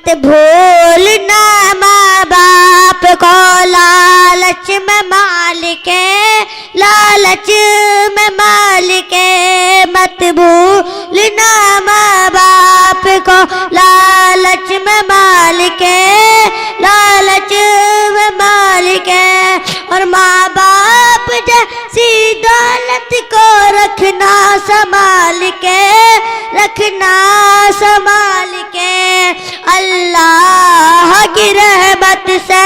بھولنا ماں باپ کو لالچ میں مالک لالچ میں مالک مت بھولنا ماں باپ کو لالچ میں مالک لالچ میں مالک اور ماں باپ جیسی دولت کو رکھنا سنبھال کے رکھنا سنبھال کے اللہ کی رحمت سے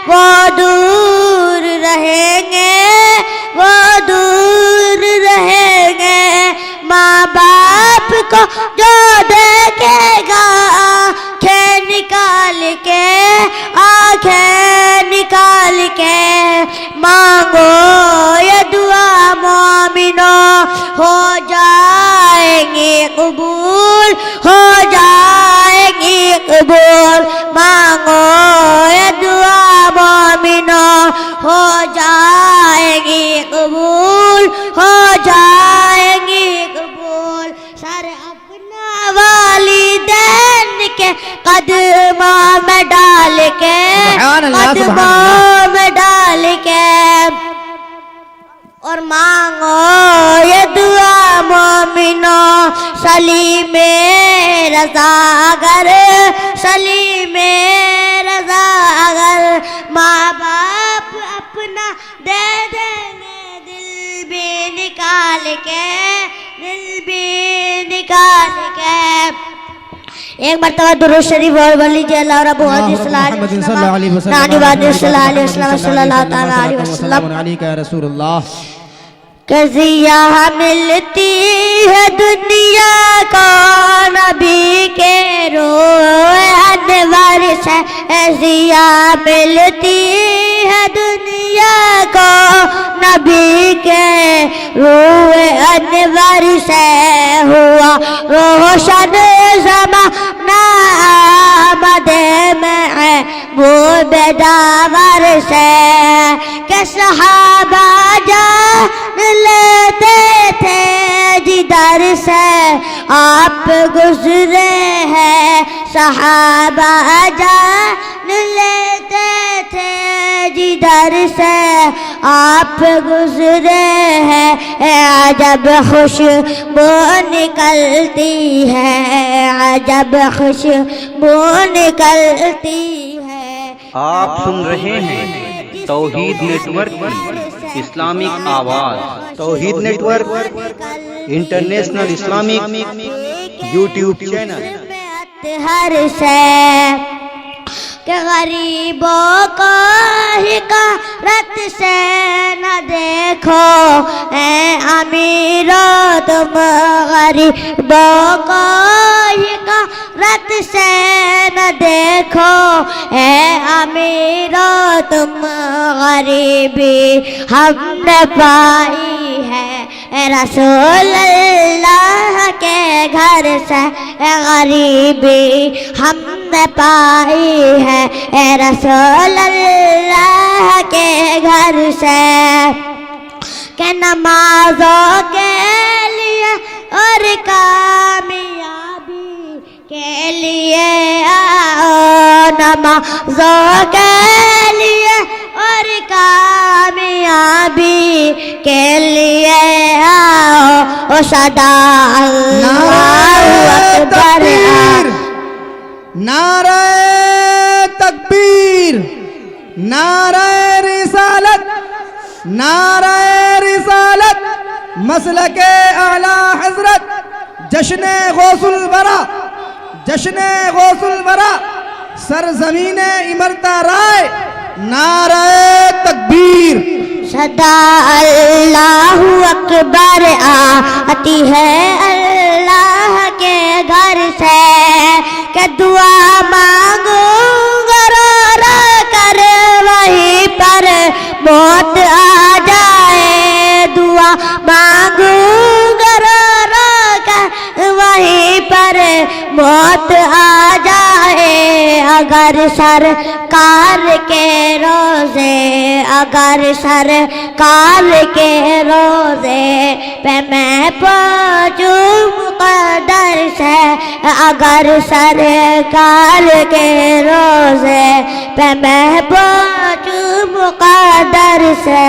وہ دور رہیں گے وہ دور رہیں گے ماں باپ کو جو دیکھے گا آنکھیں نکال کے آنکھیں نکال کے مانگو یہ دعا مومنوں ہو جائیں گے قبول ہو جائیں گے قبول مانگو یہ دعا مومنوں ہو جائیں گے قبول ہو جائیں گے قبول سارے اپنا والدین کے قدموں میں ڈال کے قدموں میں ڈال کے اور مانگو یہ دعا مومنوں سلیم رضا اگر سلیم رضا اگر ماں باپ اپنا دے دیں گے دل بھی نکال کے دل بھی نکال کے ایک مرتبہ درود شریف اور بول لیجیے اللہ رب صلی اللہ علیہ وسلم نانی وعدی صلی اللہ علیہ وسلم صلی اللہ تعالیٰ علیہ وسلم علیکہ یا رسول اللہ قضیہ ملتی ہے دنیا کو نبی کے روح انور سے قضیہ ملتی ہے دنیا کو نبی کے روح انور سے ہوا روشن زمانہ آمد میں وہ بیداور سے کہ صحابہ جان لیتے تھے جدھر سے آپ گزرے ہیں صحابہ جان لیتے تھے جدھر سے آپ گزرے ہیں عجب خوشبو نکلتی ہے عجب خوشبو نکلتی ہے آپ سن رہے ہیں توحید نیٹ ورک کی اسلامک آواز Tauheed network international Islamic YouTube channel ہر سے کہ غریبوں کو حقارت سے نہ دیکھو اے امیرو تم غریبوں کو حقارت سے نہ دیکھو اے امیرو تم غریبی ہم نے پائی ہے اے رسول اللہ کے گھر سے اے غریبی ہم نے پائی ہے اے رسول اللہ کے گھر سے کہ نمازوں کے لیے اور کامیابی کے لیے آؤ نمازوں کے لیے اور کامیابی کے لیے آؤ صدا اللہ اکبر نعرہ تکبیر نعرہ رسالت نعرہ رسالت مسلک اعلی حضرت جشن غوث الورا جشن غوث الورا سرزمین امرتا رائے نعرہ تکبیر صدا اللہ اکبر آتی ہے اللہ کے گھر سے کہ دعا مانگوں گا رو رو کر وہیں پر موت آ جائے دعا مانگوں گا رو رو کر وہیں پر موت آ جائے اگر سرکار کے روزے اگر سرکار کے روزے پہ میں پہنچوں مقدر سے اگر سرکار کے روزے پہ میں پہنچوں مقدر سے.